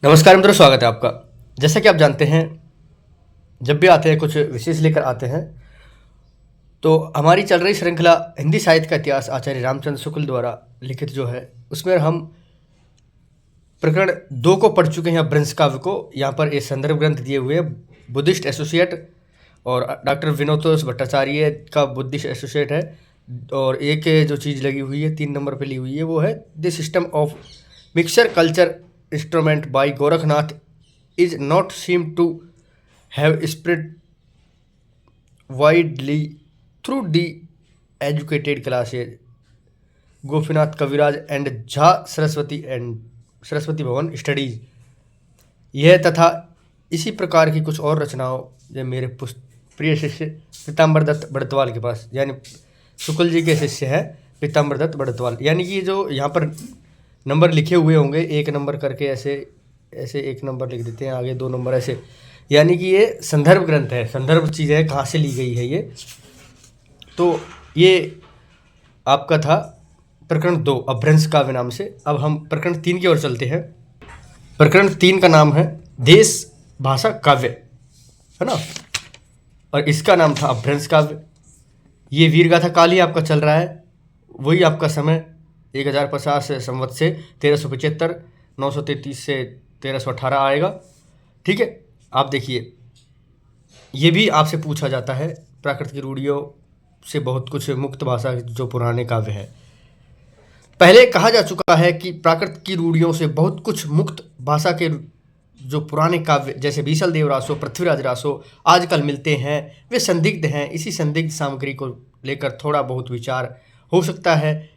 नमस्कार मित्रों, स्वागत है आपका। जैसा कि आप जानते हैं, जब भी आते हैं कुछ विशेष लेकर आते हैं, तो हमारी चल रही श्रृंखला हिंदी साहित्य का इतिहास आचार्य रामचंद्र शुक्ल द्वारा लिखित जो है, उसमें हम प्रकरण 2 को पढ़ चुके हैं, अपभ्रंश काव्य को। यहाँ पर ये संदर्भ ग्रंथ दिए हुए हैं, बुद्धिस्ट एसोसिएट और डॉक्टर विनोतोष भट्टाचार्य का बुद्धिस्ट एसोसिएट है। और एक जो चीज़ लगी हुई है 3 नंबर पे ली हुई है, वो है the system of mixture culture instrument by Gorakhnath is not seem to have spread widely through the educated classes Gopinath Kaviraj and Jha Saraswati Bhavan studies. यह तथा इसी प्रकार की कुछ और रचनाओं जो मेरे प्रिय शिष्य पीताम्बर दत्त बड़तवाल के पास, यानी शुक्ल जी के शिष्य हैं पीताम्बर दत्त बड़तवाल, यानी कि जो यहाँ पर नंबर लिखे हुए होंगे 1 नंबर करके, ऐसे ऐसे 1 नंबर लिख देते हैं, आगे 2 नंबर ऐसे, यानी कि ये संदर्भ ग्रंथ है, संदर्भ चीज़ है, कहाँ से ली गई है ये। तो ये आपका था प्रकरण 2 अपभ्रंश काव्य नाम से। अब हम प्रकरण 3 की ओर चलते हैं। प्रकरण 3 का नाम है देश भाषा काव्य, है ना, और इसका नाम था अपभ्रंश काव्य। ये वीरगाथा काल ही आपका चल रहा है, वही आपका समय 1050 संवत से 1375, 933 से 1318 आएगा। ठीक है, आप देखिए, ये भी आपसे पूछा जाता है, प्राकृत की रूढ़ियों से बहुत कुछ मुक्त भाषा जो पुराने काव्य है। पहले कहा जा चुका है कि प्राकृत की रूढ़ियों से बहुत कुछ मुक्त भाषा के जो पुराने काव्य जैसे बीसल देव रासो, पृथ्वीराज रासो आजकल मिलते हैं, वे संदिग्ध हैं। इसी संदिग्ध सामग्री को लेकर थोड़ा बहुत विचार हो सकता है,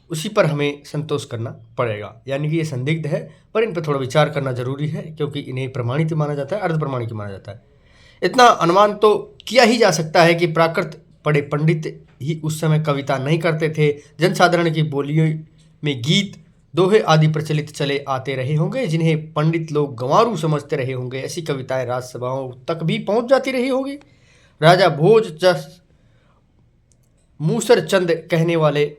उसी पर हमें संतोष करना पड़ेगा। यानी कि ये संदिग्ध है, पर इन पर थोड़ा विचार करना जरूरी है, क्योंकि इन्हें प्रमाणित माना जाता है, अर्ध प्रमाणित माना जाता है। इतना अनुमान तो किया ही जा सकता है कि प्राकृत पढ़े पंडित ही उस समय कविता नहीं करते थे। जनसाधारण की बोलियों में गीत, दोहे आदि प्रचलित चले आते रहे होंगे, जिन्हें पंडित लोग गंवारू समझते रहे होंगे। ऐसी कविताएं राजसभाओं तक भी पहुंच जाती रही होगी। राजा भोज जस मूसर चंद कहने वाले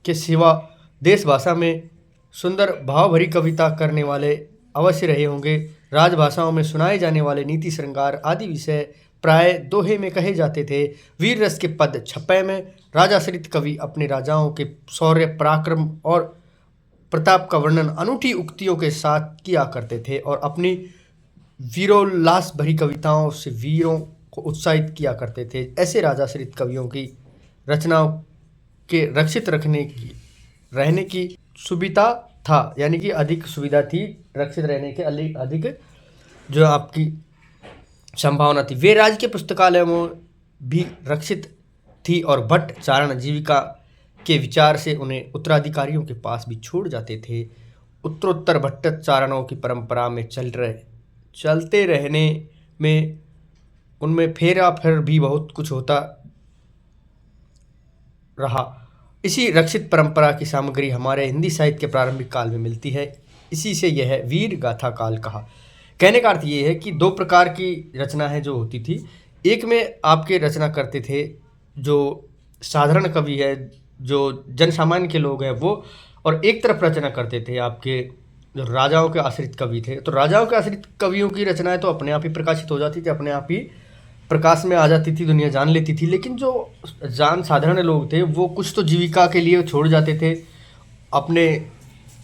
के सिवा देश भाषा में सुंदर भाव भरी कविता करने वाले अवश्य रहे होंगे। राजभाषाओं में सुनाए जाने वाले नीति श्रृंगार आदि विषय प्राय दोहे में कहे जाते थे। वीर रस के पद छप्पे में राजाश्रित कवि अपने राजाओं के शौर्य, पराक्रम और प्रताप का वर्णन अनूठी उक्तियों के साथ किया करते थे, और अपनी वीरोल्लास भरी कविताओं से वीरों को उत्साहित किया करते थे। ऐसे राजाश्रित कवियों की रचनाओं के रक्षित रहने की सुविधा था, यानी कि अधिक सुविधा थी, रक्षित रहने के अधिक जो आपकी संभावना थी। वे राज्य के पुस्तकालयों में भी रक्षित थी, और भट्ट चारण जीविका के विचार से उन्हें उत्तराधिकारियों के पास भी छोड़ जाते थे। उत्तरोत्तर भट्ट चारणों की परंपरा में चलते रहने में उनमें फेरा फिर भी बहुत कुछ होता रहा। इसी रक्षित परंपरा की सामग्री हमारे हिंदी साहित्य के प्रारंभिक काल में मिलती है। इसी से यह वीर गाथा काल कहा। कहने का अर्थ ये है कि 2 प्रकार की रचना है जो होती थी। एक में आपके रचना करते थे जो साधारण कवि है, जो जन सामान्य के लोग हैं वो, और एक तरफ रचना करते थे आपके जो राजाओं के आश्रित कवि थे। तो राजाओं के आश्रित कवियों की रचनाएं तो अपने आप ही प्रकाशित हो जाती थी, अपने आप ही प्रकाश में आ जाती थी, दुनिया जान लेती थी। लेकिन जो साधारण लोग थे वो कुछ तो जीविका के लिए छोड़ जाते थे अपने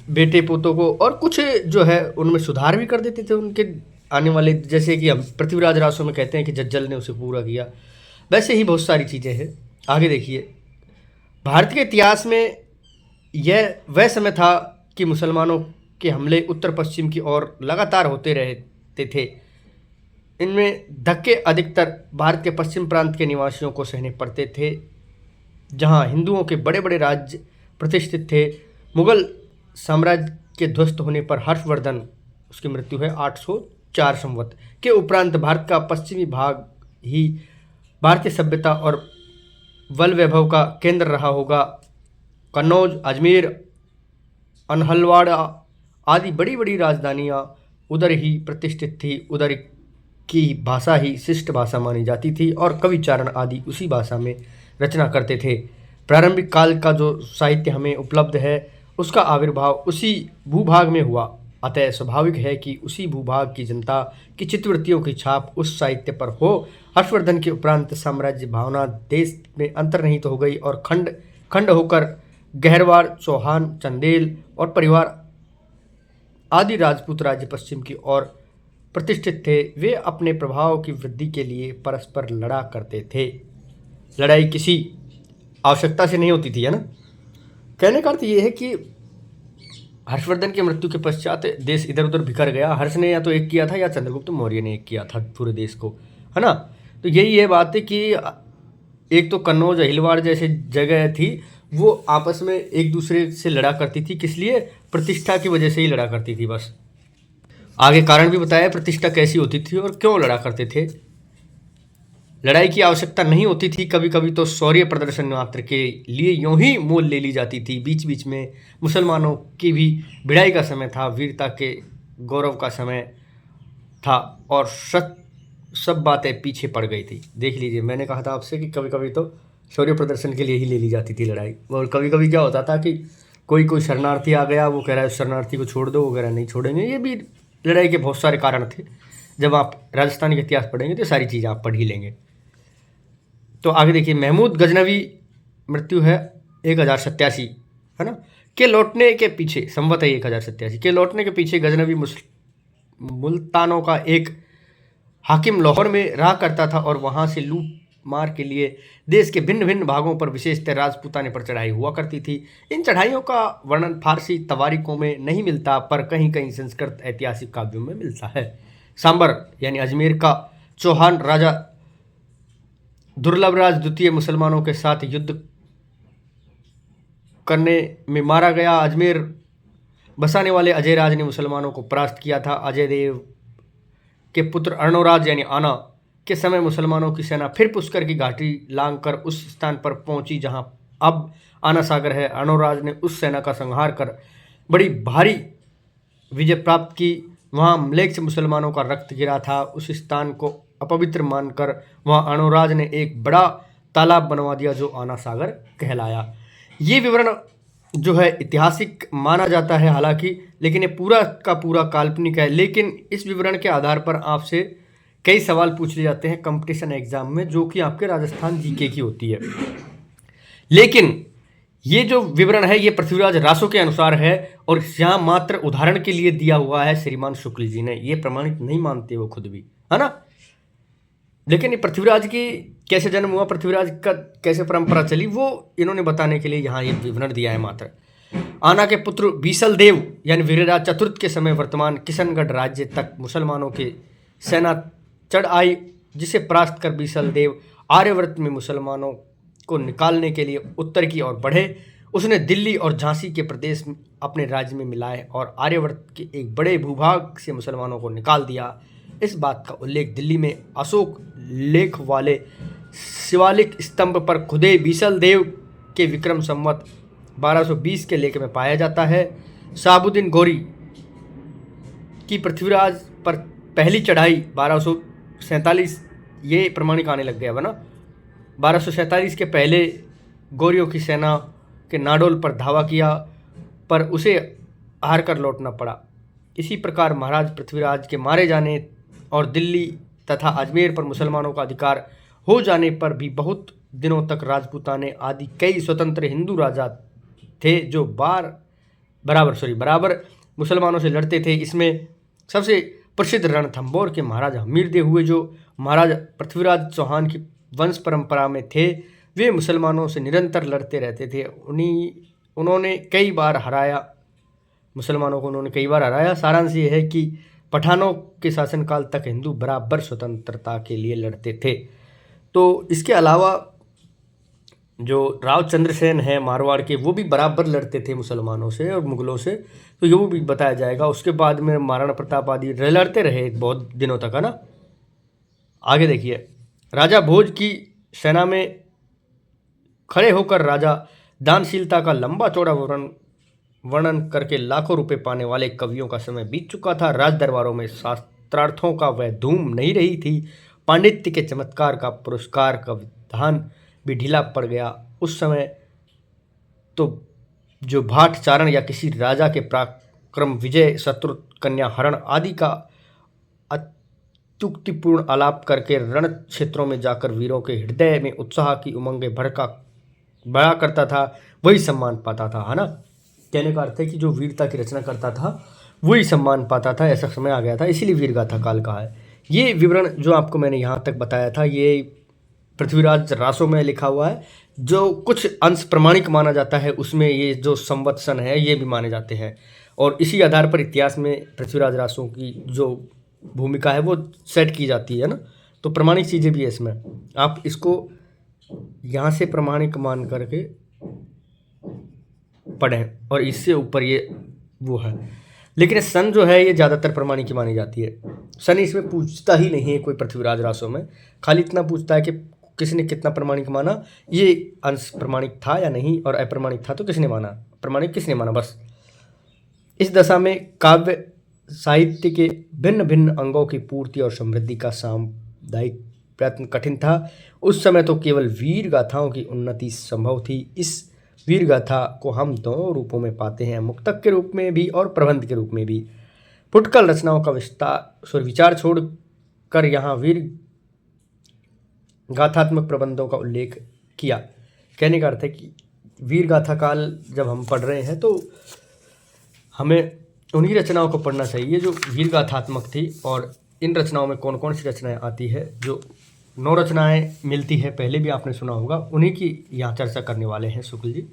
बेटे पोतों को, और कुछ जो है उनमें सुधार भी कर देते थे उनके आने वाले, जैसे कि हम पृथ्वीराज रासो में कहते हैं कि जज्जल ने उसे पूरा किया। वैसे ही बहुत सारी चीज़ें हैं। आगे देखिए, भारत के इतिहास में यह वह समय था कि मुसलमानों के हमले उत्तर पश्चिम की ओर लगातार होते रहते थे। इनमें धक्के अधिकतर भारत के पश्चिम प्रांत के निवासियों को सहने पड़ते थे, जहां हिंदुओं के बड़े बड़े राज्य प्रतिष्ठित थे। मुगल साम्राज्य के ध्वस्त होने पर हर्षवर्धन, उसकी मृत्यु है 804 संवत के उपरांत, भारत का पश्चिमी भाग ही भारतीय सभ्यता और बल वैभव का केंद्र रहा होगा। कन्नौज, अजमेर, अनहलवाड़ा आदि बड़ी बड़ी राजधानियाँ उधर ही प्रतिष्ठित थी। उधर की भाषा ही शिष्ट भाषा मानी जाती थी, और कविचारण आदि उसी भाषा में रचना करते थे। प्रारंभिक काल का जो साहित्य हमें उपलब्ध है उसका आविर्भाव उसी भूभाग में हुआ, अतः स्वाभाविक है कि उसी भूभाग की जनता की चित्तवृत्तियों की छाप उस साहित्य पर हो। हर्षवर्धन के उपरांत साम्राज्य भावना देश में अंतर्निहित हो गई और खंड खंड होकर गहरवाड़, चौहान, चंदेल और परिवार आदि राजपूत राज्य पश्चिम की ओर प्रतिष्ठित थे। वे अपने प्रभाव की वृद्धि के लिए परस्पर लड़ा करते थे। लड़ाई किसी आवश्यकता से नहीं होती थी, है ना। कहने का अर्थ ये है कि हर्षवर्धन की मृत्यु के पश्चात देश इधर उधर बिखर गया। हर्ष ने या तो एक किया था या चंद्रगुप्त मौर्य ने एक किया था पूरे देश को, है ना। तो यही है बात है कि एक तो कन्नौज, अहिलवाड़ जैसे जगह थी, वो आपस में एक दूसरे से लड़ा करती थी। किस लिए? प्रतिष्ठा की वजह से ही लड़ा करती थी बस। आगे कारण भी बताया प्रतिष्ठा कैसी होती थी और क्यों लड़ा करते थे। लड़ाई की आवश्यकता नहीं होती थी, कभी कभी तो शौर्य प्रदर्शन मात्र के लिए यूं ही मोल ले ली जाती थी। बीच बीच में मुसलमानों की भी भिड़ाई का समय था, वीरता के गौरव का समय था और सब बातें पीछे पड़ गई थी। देख लीजिए, मैंने कहा था आपसे कि कभी कभी तो शौर्य प्रदर्शन के लिए ही ले ली जाती थी लड़ाई। और कभी कभी क्या होता था कि कोई शरणार्थी आ गया, वो कह रहा है उस शरणार्थी को छोड़ दो, वो कह रहा है नहीं छोड़ेंगे। ये भी लड़ाई के बहुत सारे कारण थे। जब आप राजस्थान का इतिहास पढ़ेंगे तो सारी चीज़ें आप पढ़ ही लेंगे। तो आगे देखिए, महमूद गजनवी मृत्यु है 1087, है ना, के लौटने के पीछे, संवत है 1087 के लौटने के पीछे गजनवी मुल्तानों का एक हाकिम लाहौर में रहा करता था और वहाँ से लूट मार के लिए देश के भिन्न भिन्न भागों पर विशेषतः राजपूताने पर चढ़ाई हुआ करती थी। इन चढ़ाइयों का वर्णन फारसी तवारीखों में नहीं मिलता, पर कहीं कहीं संस्कृत ऐतिहासिक काव्यों में मिलता है। सांबर यानी अजमेर का चौहान राजा दुर्लभराज द्वितीय मुसलमानों के साथ युद्ध करने में मारा गया। अजमेर बसाने वाले अजय राज ने मुसलमानों को परास्त किया था। अजय देव के पुत्र अर्णोराज यानी आना के समय मुसलमानों की सेना फिर पुष्कर की घाटी लांग कर उस स्थान पर पहुंची जहां अब आना सागर है। अर्णोराज ने उस सेना का संहार कर बड़ी भारी विजय प्राप्त की। वहां म्लेच्छ मुसलमानों का रक्त गिरा था। उस स्थान को अपवित्र मानकर वहां अर्णोराज ने एक बड़ा तालाब बनवा दिया जो आना सागर कहलाया। ये विवरण जो है ऐतिहासिक माना जाता है हालांकि, लेकिन ये पूरा का पूरा काल्पनिक है। लेकिन इस विवरण के आधार पर आपसे कई सवाल पूछ लिए जाते हैं कंपटीशन एग्जाम में, जो कि आपके राजस्थान जीके की होती है। लेकिन ये जो विवरण है ये पृथ्वीराज रासो के अनुसार है और यहाँ मात्र उदाहरण के लिए दिया हुआ है श्रीमान शुक्ल जी ने। ये प्रमाणित नहीं मानते वो खुद भी, है ना। लेकिन ये पृथ्वीराज की कैसे जन्म हुआ, पृथ्वीराज का कैसे परंपरा चली, वो इन्होंने बताने के लिए यहाँ ये विवरण दिया है मात्र। आना के पुत्र बीसल देव यानी वीरराज चतुर्थ के समय वर्तमान किशनगढ़ राज्य तक मुसलमानों की सेना चढ़ आई, जिसे परास्त कर बीसल देव आर्यवर्त में मुसलमानों को निकालने के लिए उत्तर की ओर बढ़े। उसने दिल्ली और झांसी के प्रदेश अपने राज्य में मिलाए और आर्यवर्त के एक बड़े भूभाग से मुसलमानों को निकाल दिया। इस बात का उल्लेख दिल्ली में अशोक लेख वाले शिवालिक स्तंभ पर खुदे बीसल देव के विक्रम संवत 1220 के लेख में पाया जाता है। शाहबुद्दीन गौरी की पृथ्वीराज पर पहली चढ़ाई 1247, ये प्रमाणिक आने लग गया है ना। 1247 के पहले गौरियों की सेना के नाडोल पर धावा किया, पर उसे हार कर लौटना पड़ा। इसी प्रकार महाराज पृथ्वीराज के मारे जाने और दिल्ली तथा अजमेर पर मुसलमानों का अधिकार हो जाने पर भी बहुत दिनों तक राजपूताने आदि कई स्वतंत्र हिंदू राजा थे जो बराबर मुसलमानों से लड़ते थे। इसमें सबसे प्रसिद्ध रणथंभौर के महाराजा हमीरदेव हुए, जो महाराजा पृथ्वीराज चौहान की वंश परंपरा में थे। वे मुसलमानों से निरंतर लड़ते रहते थे। उन्होंने कई बार हराया, मुसलमानों को उन्होंने कई बार हराया। सारांश ये है कि पठानों के शासनकाल तक हिंदू बराबर स्वतंत्रता के लिए लड़ते थे। तो इसके अलावा जो राव चंद्रसेन है मारवाड़ के, वो भी बराबर लड़ते थे मुसलमानों से और मुगलों से, तो ये भी बताया जाएगा। उसके बाद में महाराणा प्रताप आदि लड़ते रहे बहुत दिनों तक, है ना। आगे देखिए, राजा भोज की सेना में खड़े होकर राजा दानशीलता का लंबा चौड़ा वर्णन करके लाखों रुपए पाने वाले कवियों का समय बीत चुका था। राज दरबारों में शास्त्रार्थों का वह धूम नहीं रही थी। पांडित्य के चमत्कार का पुरस्कार का विधान भी ढीला पड़ गया। उस समय तो जो भाट चारण या किसी राजा के पराक्रम, विजय, शत्रु कन्या हरण आदि का अत्युक्तिपूर्ण आलाप करके रण क्षेत्रों में जाकर वीरों के हृदय में उत्साह की उमंगें बढ़ा करता था, वही सम्मान पाता था, है ना। कहने का अर्थ है कि जो वीरता की रचना करता था वही सम्मान पाता था, ऐसा समय आ गया था, इसीलिए वीरगाथा काल कहा है। ये विवरण जो आपको मैंने यहाँ तक बताया था ये पृथ्वीराज रासो में लिखा हुआ है। जो कुछ अंश प्रमाणिक माना जाता है उसमें ये जो संवत्सन है ये भी माने जाते हैं, और इसी आधार पर इतिहास में पृथ्वीराज रासो की जो भूमिका है वो सेट की जाती है ना। तो प्रमाणिक चीज़ें भी है इसमें, आप इसको यहाँ से प्रमाणिक मान करके पढ़ें, और इससे ऊपर ये वो है। लेकिन सन जो है ये ज़्यादातर प्रमाणिक की मानी जाती है। सन इसमें पूछता ही नहीं है कोई पृथ्वीराज रासो में, खाली इतना पूछता है कि किसने कितना प्रमाणिक माना, ये अंश प्रमाणिक था या नहीं, और अप्रमाणिक था तो किसने माना, प्रमाणिक किसने माना, बस। इस दशा में काव्य साहित्य के भिन्न भिन्न अंगों की पूर्ति और समृद्धि का सामुदायिक प्रयत्न कठिन था। उस समय तो केवल वीर गाथाओं की उन्नति संभव थी। इस वीर गाथा को हम दोनों रूपों में पाते हैं, मुक्तक के रूप में भी और प्रबंध के रूप में भी। फुटकल रचनाओं का विचार छोड़कर यहाँ वीर गाथात्मक प्रबंधों का उल्लेख किया। कहने का अर्थ है कि वीर गाथा काल जब हम पढ़ रहे हैं तो हमें उन्हीं रचनाओं को पढ़ना चाहिए जो वीर गाथात्मक थी। और इन रचनाओं में कौन कौन सी रचनाएं आती है, जो 9 रचनाएं मिलती है, पहले भी आपने सुना होगा, उन्हीं की यहाँ चर्चा करने वाले हैं शुक्ल जी।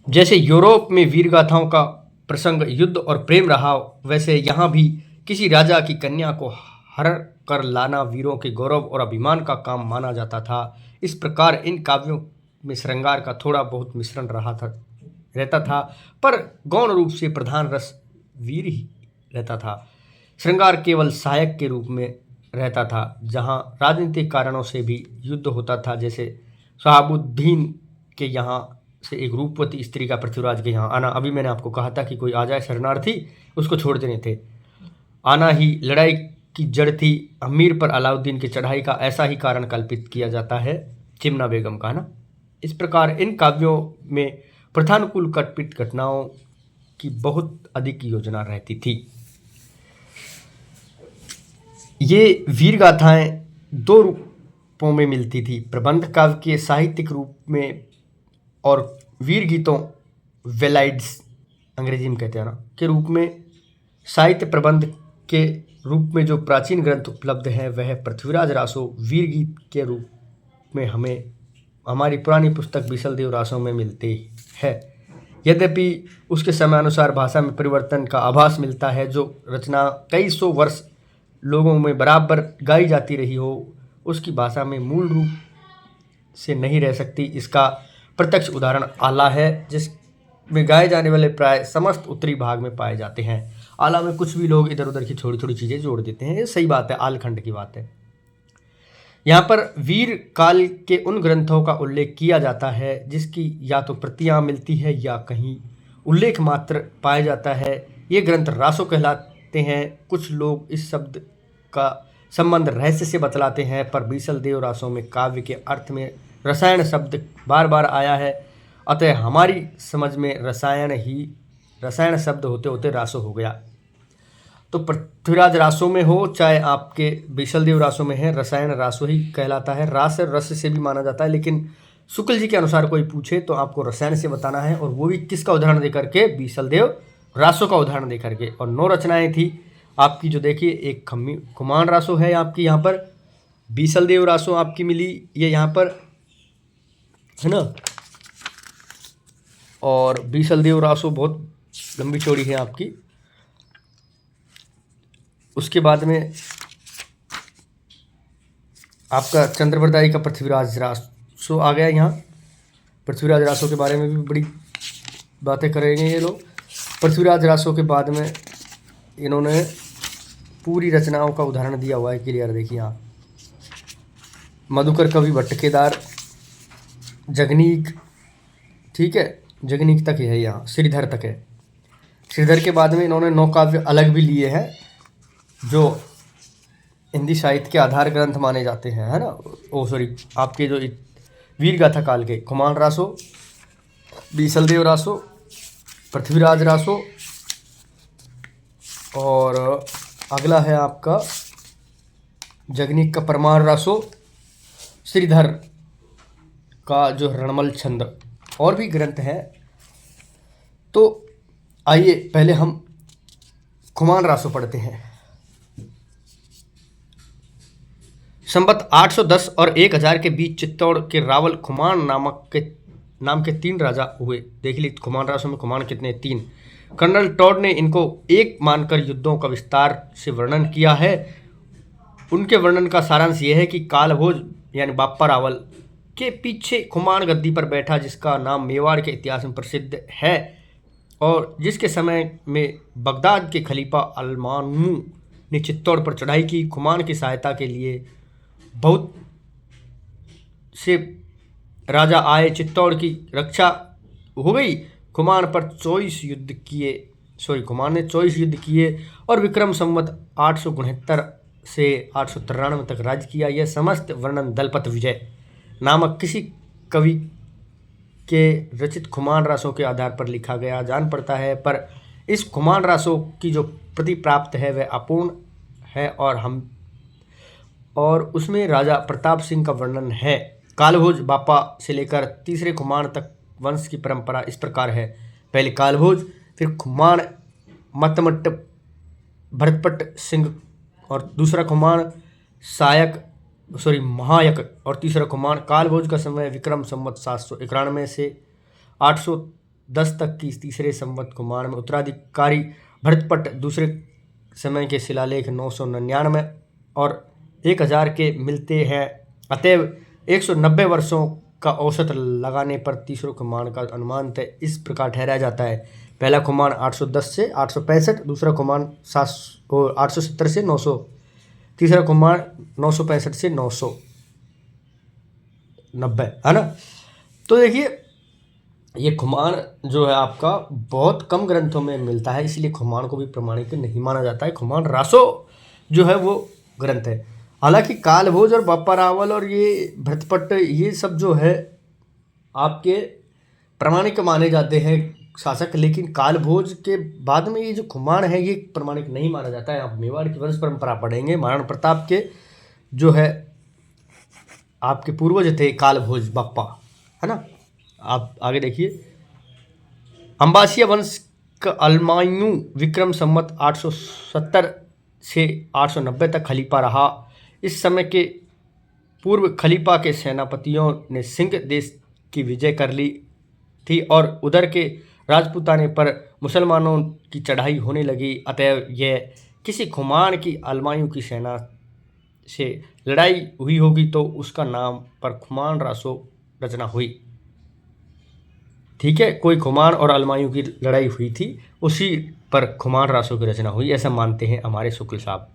जैसे यूरोप में वीर गाथाओं का प्रसंग युद्ध और प्रेम रहा, वैसे यहाँ भी किसी राजा की कन्या को हर कर लाना वीरों के गौरव और अभिमान का काम माना जाता था। इस प्रकार इन काव्यों में श्रृंगार का थोड़ा बहुत मिश्रण रहता था, पर गौण रूप से प्रधान रस वीर ही रहता था। श्रृंगार केवल सहायक के रूप में रहता था, जहाँ राजनीतिक कारणों से भी युद्ध होता था। जैसे शहाबुद्दीन के यहाँ से एक रूपवती स्त्री का पृथ्वीराज के यहाँ आना, अभी मैंने आपको कहा था कि कोई आ जाए शरणार्थी उसको छोड़ देने थे, आना ही लड़ाई की जड़ थी। अमीर पर अलाउद्दीन की चढ़ाई का ऐसा ही कारण कल्पित किया जाता है, चिमना बेगम का ना। इस प्रकार इन काव्यों में प्रधानुकूल कल्पित घटनाओं की बहुत अधिक योजना रहती थी। ये वीर गाथाएं 2 रूपों में मिलती थी, प्रबंध काव्य के साहित्यिक रूप में और वीर गीतों वेलाइड्स अंग्रेजी में कहते हैं ना के रूप में। साहित्य प्रबंध के रूप में जो प्राचीन ग्रंथ उपलब्ध हैं वह पृथ्वीराज रासो वीर गीत के रूप में हमें हमारी पुरानी पुस्तक बीसलदेव रासो में मिलते हैं। यद्यपि उसके समयानुसार भाषा में परिवर्तन का आभास मिलता है। जो रचना कई सौ वर्ष लोगों में बराबर गाई जाती रही हो, उसकी भाषा में मूल रूप से नहीं रह सकती। इसका प्रत्यक्ष उदाहरण आला है, जिसमें गाए जाने वाले प्राय समस्त उत्तरी भाग में पाए जाते हैं। आला में कुछ भी लोग इधर उधर की थोड़ी थोड़ी चीज़ें जोड़ देते हैं, ये सही बात है, आलखंड की बात है। यहाँ पर वीर काल के उन ग्रंथों का उल्लेख किया जाता है जिसकी या तो प्रतियाँ मिलती है या कहीं उल्लेख मात्र पाया जाता है। ये ग्रंथ रासो कहलाते हैं। कुछ लोग इस शब्द का संबंध रहस्य से बतलाते हैं, पर बीसलदेव रासो में काव्य के अर्थ में रसायन शब्द बार बार आया है, अतः हमारी समझ में रसायन शब्द होते होते रासो हो गया। तो पृथ्वीराज रासो में हो चाहे आपके बीसलदेव रासो में है, रसायन रासो ही कहलाता है। रास रस से भी माना जाता है, लेकिन शुक्ल जी के अनुसार कोई पूछे तो आपको रसायन से बताना है, और वो भी किसका उदाहरण दे करके, बीसलदेव रासो का उदाहरण दे करके। और 9 रचनाएं थी आपकी, जो देखिए एक खुमान रासो है आपकी यहाँ पर, बीसलदेव रासो आपकी मिली ये यहाँ पर, है ना। और बीसलदेव रासो बहुत लंबी चौड़ी है आपकी। उसके बाद में आपका चंद्रप्रदायी का पृथ्वीराज रासो आ गया। यहाँ पृथ्वीराज रासो के बारे में भी बड़ी बातें करेंगे ये लोग। पृथ्वीराज रासो के बाद में इन्होंने पूरी रचनाओं का उदाहरण दिया हुआ है क्लियर, देखिए यहाँ मधुकर कवि भट्ट केदार, जगनीक, ठीक है, जगनीक तक है, यहाँ श्रीधर तक है। श्रीधर के बाद में इन्होंने 9 काव्य अलग भी लिए हैं जो हिंदी साहित्य के आधार ग्रंथ माने जाते हैं, है ना। ओ सॉरी, आपके जो वीरगाथा काल के खुमान रासो, बीसलदेव रासो, पृथ्वीराज रासो, और अगला है आपका जगनीक का परमार रासो, श्रीधर का जो रणमल छंद, और भी ग्रंथ हैं। तो आइए पहले हम खुमान रासो पढ़ते हैं। संवत 810 और 1000 के बीच चित्तौड़ के रावल खुमान नाम के 3 राजा हुए। देख लीजिए खुमान रासो में खुमान कितने, 3। कर्नल टॉड ने इनको एक मानकर युद्धों का विस्तार से वर्णन किया है। उनके वर्णन का सारांश यह है कि कालभोज यानी बाप्पा रावल के पीछे खुमान गद्दी पर बैठा, जिसका नाम मेवाड़ के इतिहास में प्रसिद्ध है और जिसके समय में बगदाद के खलीफा अलमानू ने चित्तौड़ पर चढ़ाई की। खुमान की सहायता के लिए बहुत से राजा आए, चित्तौड़ की रक्षा हो गई। खुमान ने 24 युद्ध किए और विक्रम संवत 869 से 893 तक राज्य किया। यह समस्त वर्णन दलपत विजय नामक किसी कवि के रचित खुमान रासों के आधार पर लिखा गया जान पड़ता है, पर इस खुमान रासों की जो प्रति प्राप्त है वह अपूर्ण है और उसमें राजा प्रताप सिंह का वर्णन है। कालभोज बापा से लेकर तीसरे खुमान तक वंश की परंपरा इस प्रकार है। पहले कालभोज, फिर खुमान मतमट्ट भरतपट्ट सिंह, और दूसरा खुमान महायक, और तीसरा खुमान। कालभोज का समय विक्रम संवत 791 से 810 तक की तीसरे संवत खुमान में उत्तराधिकारी भरतपट्ट दूसरे समय के शिलालेख 999 और 1000 के मिलते हैं। अतएव 190 वर्षों का औसत लगाने पर तीसरे खुमान का अनुमान तय इस प्रकार ठहराया जाता है। पहला खुमान 810 से 865, दूसरा खुमान 870 से 900, तीसरा खुमान 965 से 990, है ना। तो देखिए ये खुमान जो है आपका बहुत कम ग्रंथों में मिलता है, इसलिए खुमान को भी प्रमाणिक नहीं माना जाता है। खुमान रासो जो है वो ग्रंथ है। हालांकि कालभोज और बाप्पा रावल और ये भरतपट्ट ये सब जो है आपके प्रमाणिक माने जाते हैं शासक, लेकिन कालभोज के बाद में ये जो खुमान है ये प्रमाणिक नहीं माना जाता है। आप मेवाड़ की वंश परंपरा पढ़ेंगे, महाराणा प्रताप के जो है आपके पूर्वज थे कालभोज बाप्पा, है ना। आप आगे देखिए, अंबासिया वंश का अलमायू विक्रम संवत 870 से 890 तक खलीफा रहा। इस समय के पूर्व खलीफा के सेनापतियों ने सिंध देश की विजय कर ली थी और उधर के राजपूताने पर मुसलमानों की चढ़ाई होने लगी। अतएव यह किसी खुमान की अलमायू की सेना से लड़ाई हुई होगी तो उसका नाम पर खुमान रासो रचना हुई। ठीक है, कोई खुमान और अलमायू की लड़ाई हुई थी, उसी पर खुमान रासो की रचना हुई, ऐसा मानते हैं हमारे शुक्ल साहब।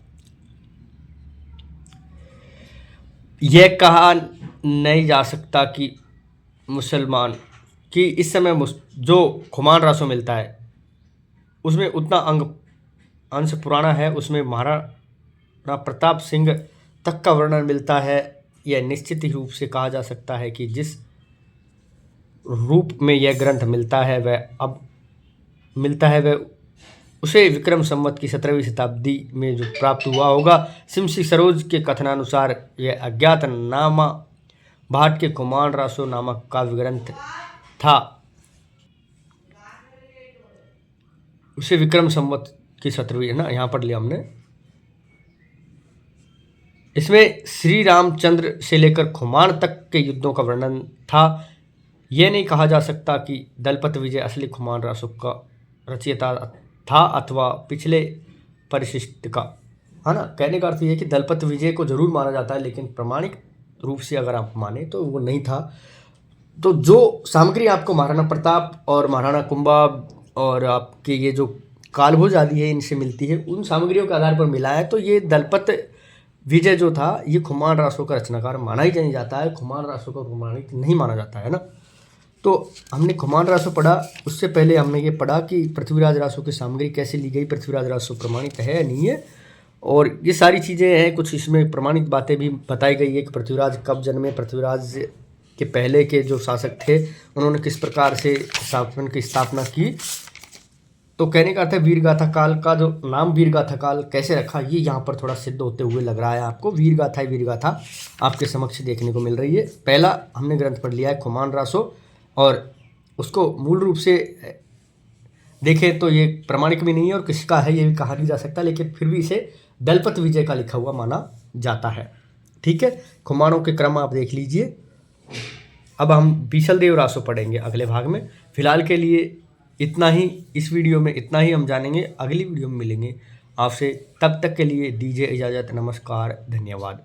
यह कहा नहीं जा सकता कि मुसलमान कि इस समय जो खुमान रासो मिलता है उसमें उतना अंश पुराना है, उसमें महाराणा प्रताप सिंह तक का वर्णन मिलता है। यह निश्चित ही रूप से कहा जा सकता है कि जिस रूप में यह ग्रंथ मिलता है वह उसे विक्रम संवत की 17वीं शताब्दी में जो प्राप्त हुआ होगा। सिमसी सरोज के कथनानुसार यह अज्ञात नामा भाट के खुमान रासो नामक काव्य ग्रंथ था। उसे विक्रम संवत की 17वीं, है ना, यहाँ पढ़ लिया हमने। इसमें श्री रामचंद्र से लेकर खुमान तक के युद्धों का वर्णन था। यह नहीं कहा जा सकता कि दलपत विजय असली खुमान रासो का रचयिता था अथवा पिछले परिशिष्ट का, है ना। कहने का अर्थ यह है कि दलपत विजय को जरूर माना जाता है, लेकिन प्रमाणिक रूप से अगर आप माने तो वो नहीं था। तो जो सामग्री आपको महाराणा प्रताप और महाराणा कुंभा और आपके ये जो कालभोज आदि है इनसे मिलती है, उन सामग्रियों के आधार पर मिला है। तो ये दलपत विजय जो था ये खुमान रासो का रचनाकार माना ही नहीं जाता है, खुमान रासो का प्रमाणिक नहीं माना जाता है ना। तो हमने खुमान रासो पढ़ा, उससे पहले हमने ये पढ़ा कि पृथ्वीराज रासो की सामग्री कैसे ली गई, पृथ्वीराज रासो प्रमाणित है या नहीं है, और ये सारी चीज़ें हैं। कुछ इसमें प्रमाणित बातें भी बताई गई है कि पृथ्वीराज कब जन्मे, पृथ्वीराज कि पहले के जो शासक थे उन्होंने किस प्रकार से शासन की स्थापना की। तो कहने का अर्थ है वीरगाथा काल का जो नाम वीरगाथा काल कैसे रखा, ये यहाँ पर थोड़ा सिद्ध होते हुए लग रहा है आपको। वीरगाथा आपके समक्ष देखने को मिल रही है। पहला हमने ग्रंथ पढ़ लिया है खुमान रासो, और उसको मूल रूप से देखें तो ये प्रमाणिक भी नहीं है और किसका है ये भी कहा नहीं जा सकता, लेकिन फिर भी इसे दलपत विजय का लिखा हुआ माना जाता है। ठीक है, खुमानों के क्रम आप देख लीजिए। अब हम बीसल देव रासो पढ़ेंगे अगले भाग में। फिलहाल के लिए इतना ही, इस वीडियो में इतना ही हम जानेंगे। अगली वीडियो में मिलेंगे आपसे, तब तक के लिए दीजिए इजाज़त। नमस्कार, धन्यवाद।